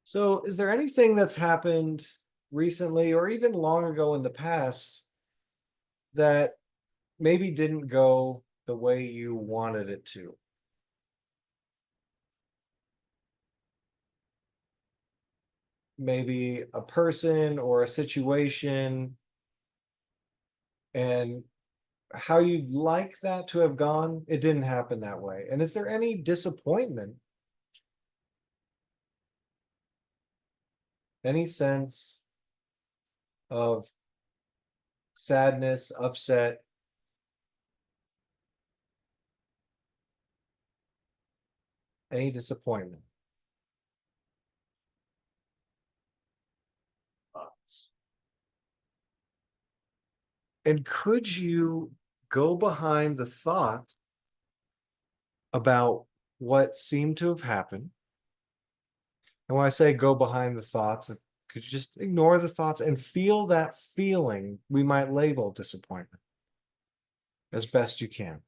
So, is there anything that's happened recently or even long ago in the past that maybe didn't go the way you wanted it to? Maybe a person or a situation, and how you'd like that to have gone, it didn't happen that way. And is there any disappointment, any sense of sadness, upset, any disappointment? Thoughts. And could you go behind the thoughts about what seemed to have happened? And when I say go behind the thoughts, could you just ignore the thoughts and feel that feeling we might label disappointment as best you can?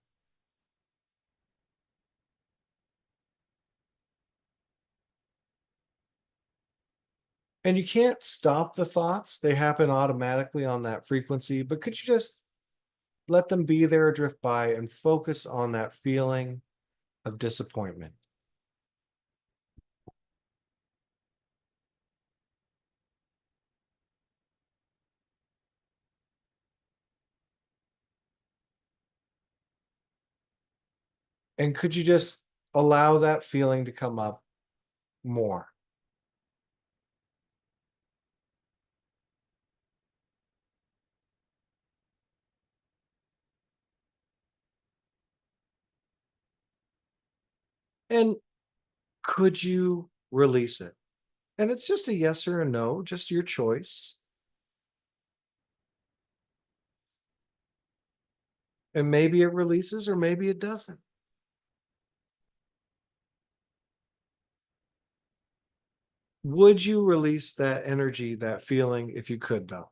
And you can't stop the thoughts, they happen automatically on that frequency, but could you just let them be there, drift by, and focus on that feeling of disappointment? And could you just allow that feeling to come up more? And could you release it? And it's just a yes or a no, just your choice. And maybe it releases or maybe it doesn't. Would you release that energy, that feeling, if you could, though?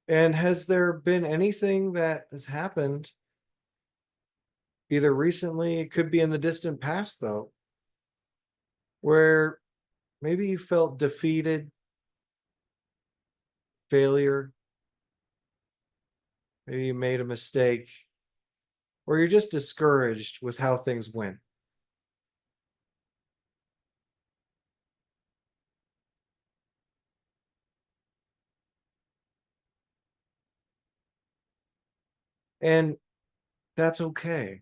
And has there been anything that has happened either recently, it could be in the distant past, though, where maybe you felt defeated, failure, maybe you made a mistake, or you're just discouraged with how things went? And that's okay.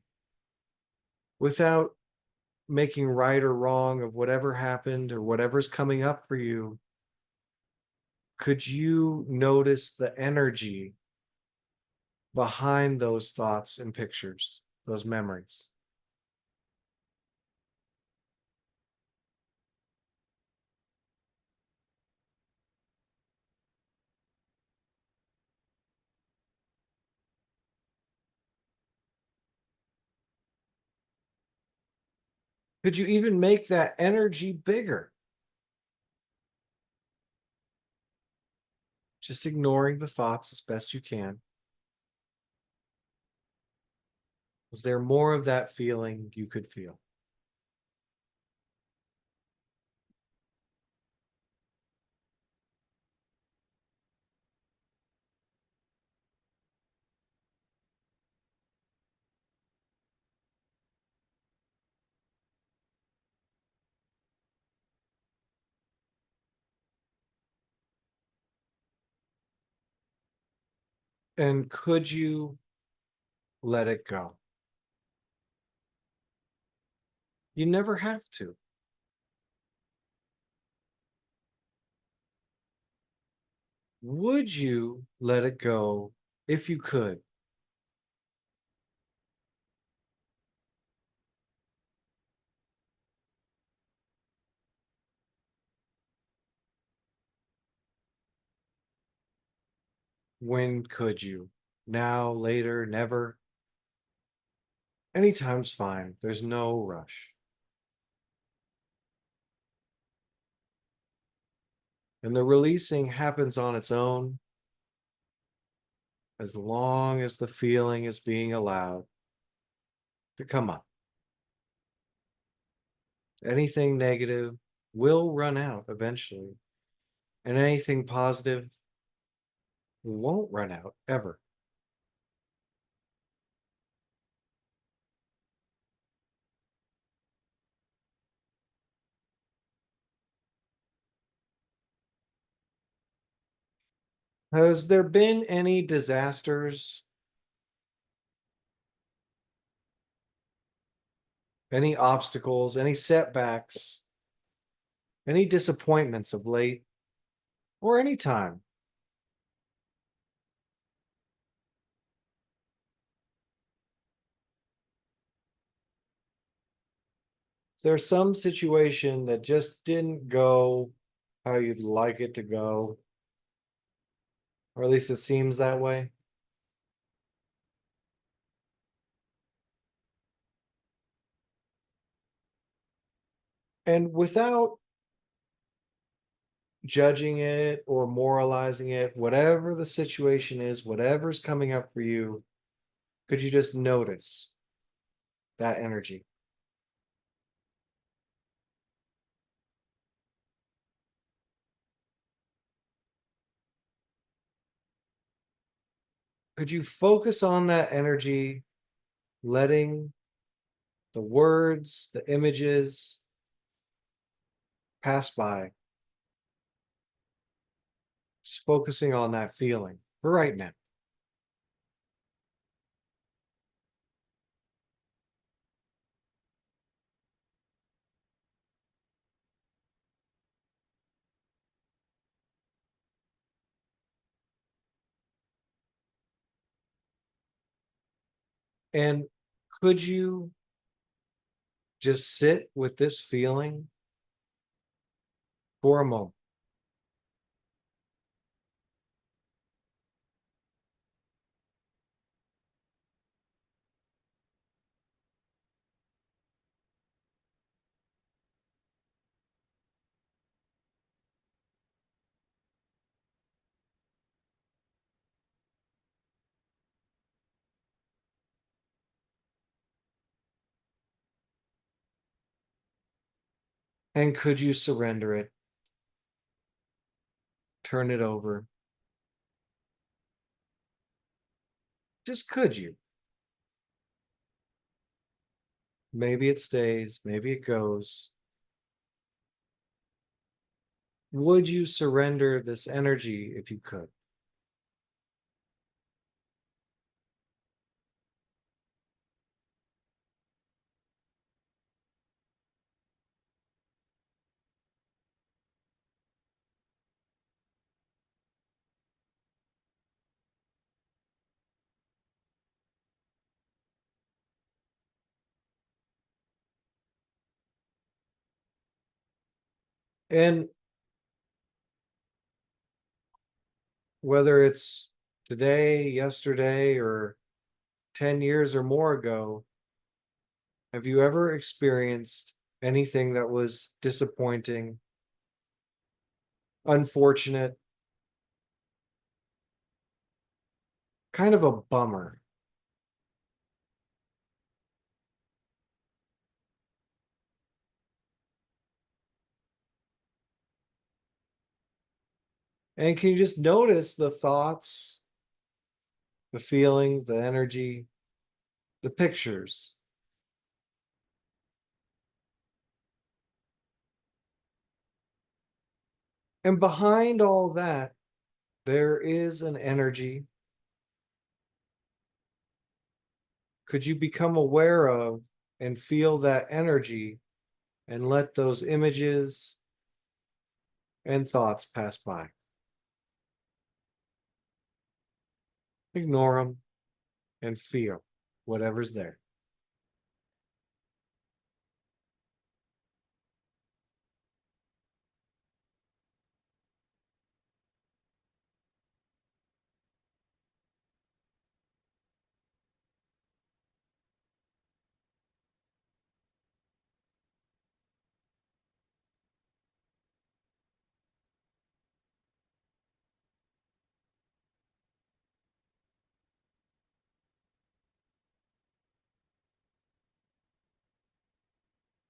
Without making right or wrong of whatever happened or whatever's coming up for you, could you notice the energy behind those thoughts and pictures, those memories? Could you even make that energy bigger? Just ignoring the thoughts as best you can. Is there more of that feeling you could feel? And could you let it go? You never have to. Would you let it go if you could? When could you? Now, later, never? Anytime's fine. There's no rush. And the releasing happens on its own as long as the feeling is being allowed to come up. Anything negative will run out eventually, and anything positive won't run out ever. Has there been any disasters, any obstacles, any setbacks, any disappointments of late, or any time? Is there some situation that just didn't go how you'd like it to go? Or at least it seems that way? And without judging it or moralizing it, whatever the situation is, whatever's coming up for you, could you just notice that energy? Could you focus on that energy, letting the words, the images pass by, just focusing on that feeling for right now? And could you just sit with this feeling for a moment? And could you surrender it, turn it over? Just could you? Maybe it stays, maybe it goes. Would you surrender this energy if you could? And whether it's today, yesterday, or 10 years or more ago, have you ever experienced anything that was disappointing, unfortunate, kind of a bummer? And can you just notice the thoughts, the feeling, the energy, the pictures? And behind all that, there is an energy. Could you become aware of and feel that energy and let those images and thoughts pass by? Ignore them and feel whatever's there.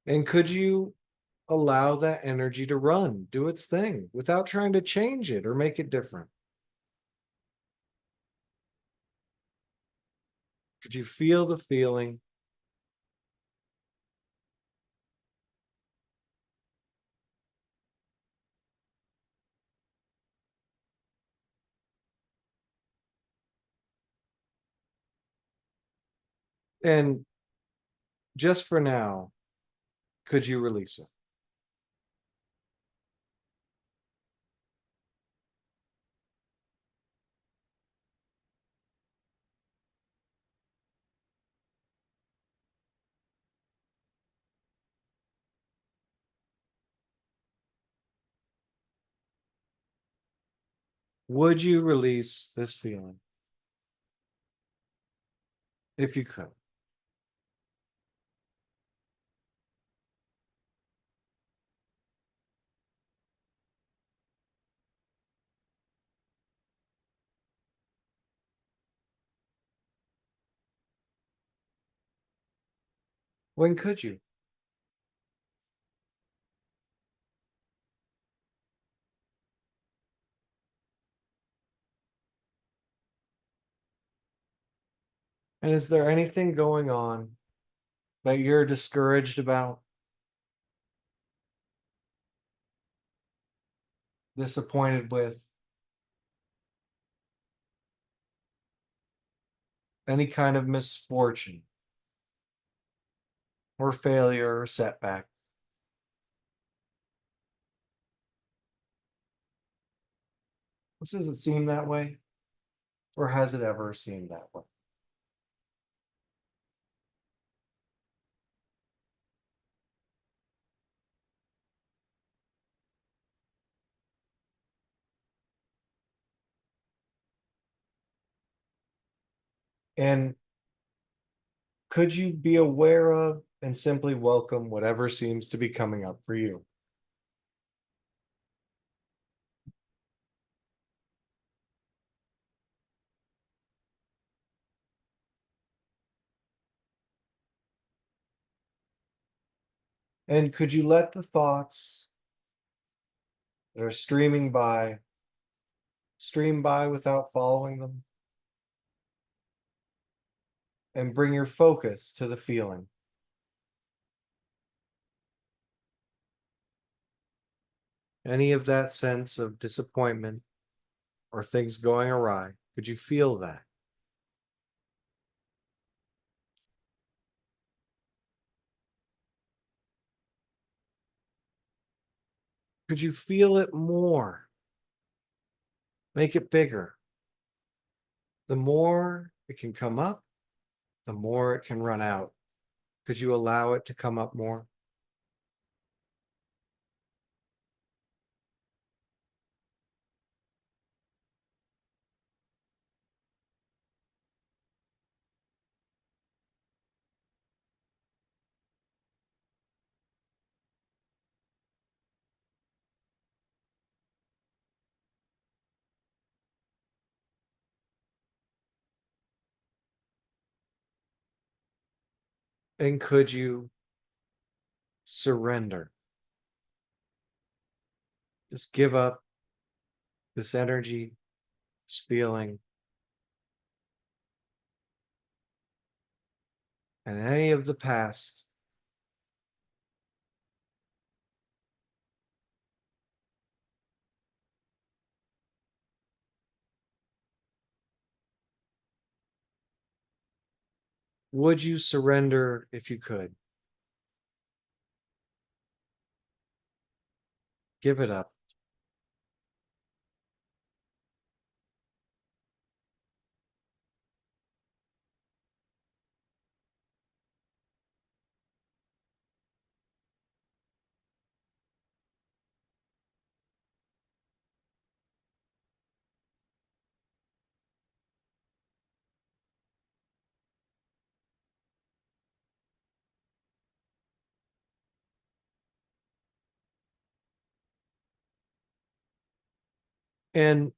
And could you allow that energy to run, do its thing without trying to change it or make it different? Could you feel the feeling? And just for now, could you release it? Would you release this feeling if you could? When could you? And is there anything going on that you're discouraged about, disappointed with, any kind of misfortune or failure or setback? Does it seem that way? Or has it ever seemed that way? And could you be aware of and simply welcome whatever seems to be coming up for you? And could you let the thoughts that are streaming by stream by without following them, and bring your focus to the feeling? Any of that sense of disappointment or things going awry, could you feel that? Could you feel it more? Make it bigger. The more it can come up, the more it can run out. Could you allow it to come up more? And could you surrender? Just give up this energy, this feeling, and any of the past. Would you surrender if you could? Give it up. And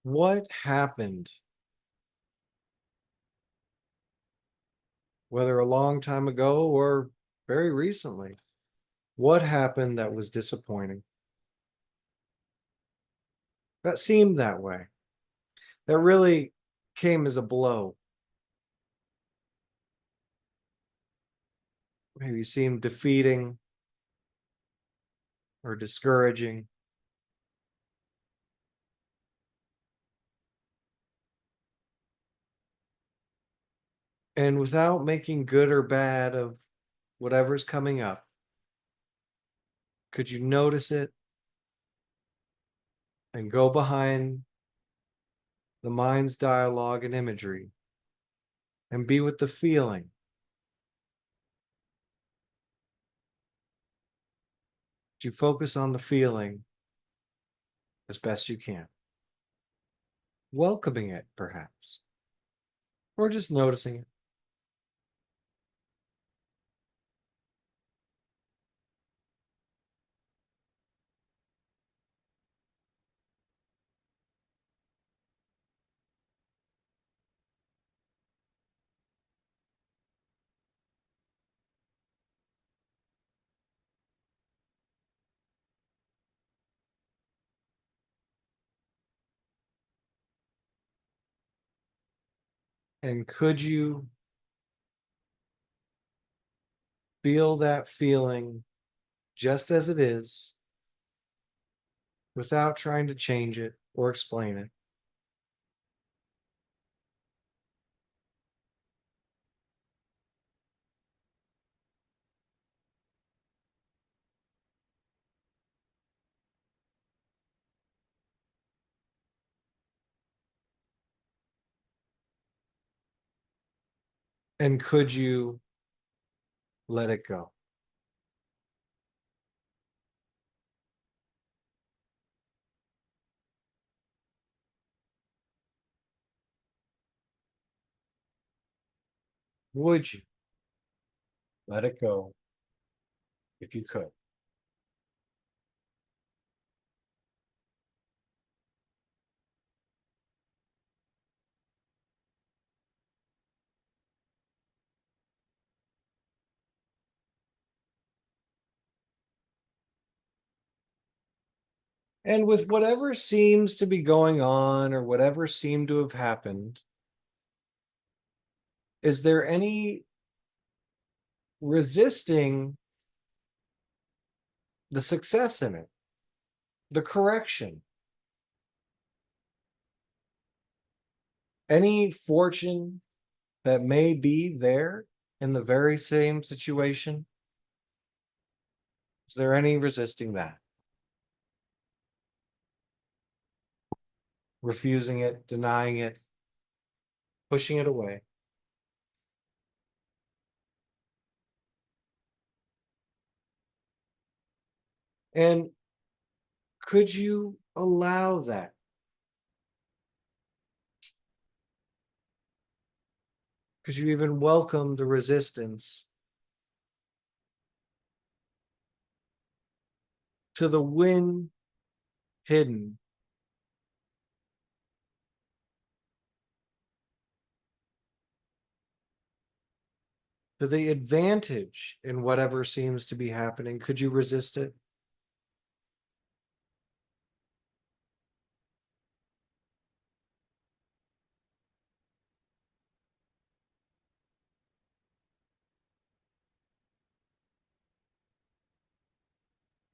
what happened whether a long time ago or very recently. What happened that was disappointing? That seemed that way. That really came as a blow. Maybe seemed defeating or discouraging. And without making good or bad of whatever's coming up, could you notice it and go behind the mind's dialogue and imagery and be with the feeling? You focus on the feeling as best you can, welcoming it perhaps, or just noticing it. And could you feel that feeling just as it is without trying to change it or explain it? And could you let it go? Would you let it go if you could? And with whatever seems to be going on or whatever seemed to have happened, is there any resisting the success in it, the correction, any fortune that may be there in the very same situation? Is there any resisting that? Refusing it, denying it, pushing it away? And could you allow that? Could you even welcome the resistance to the win hidden, to the advantage in whatever seems to be happening? Could you resist it?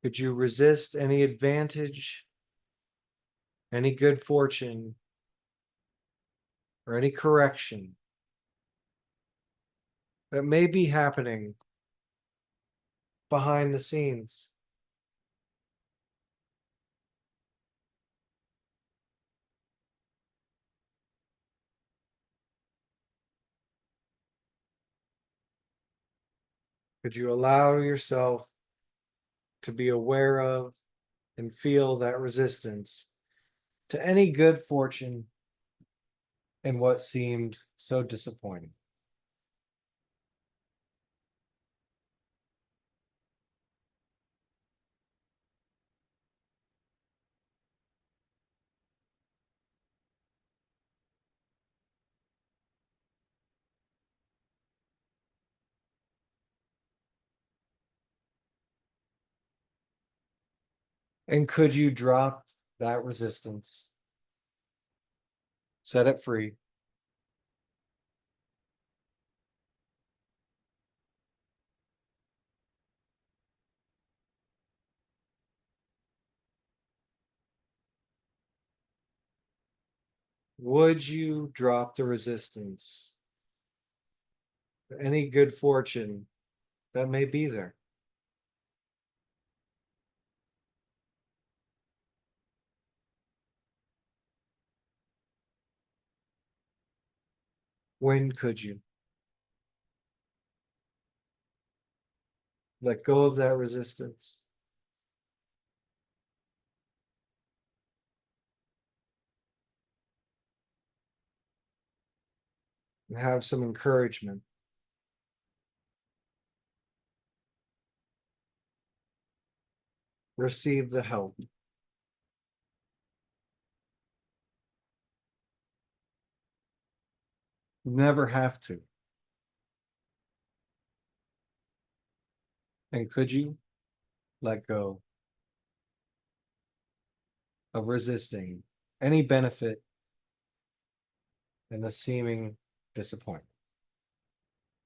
Could you resist any advantage, any good fortune, or any correction that may be happening behind the scenes? Could you allow yourself to be aware of and feel that resistance to any good fortune in what seemed so disappointing? And could you drop that resistance, set it free? Would you drop the resistance? Any good fortune that may be there? When could you let go of that resistance? And have some encouragement. Receive the help. Never have to. And could you let go of resisting any benefit in the seeming disappointment?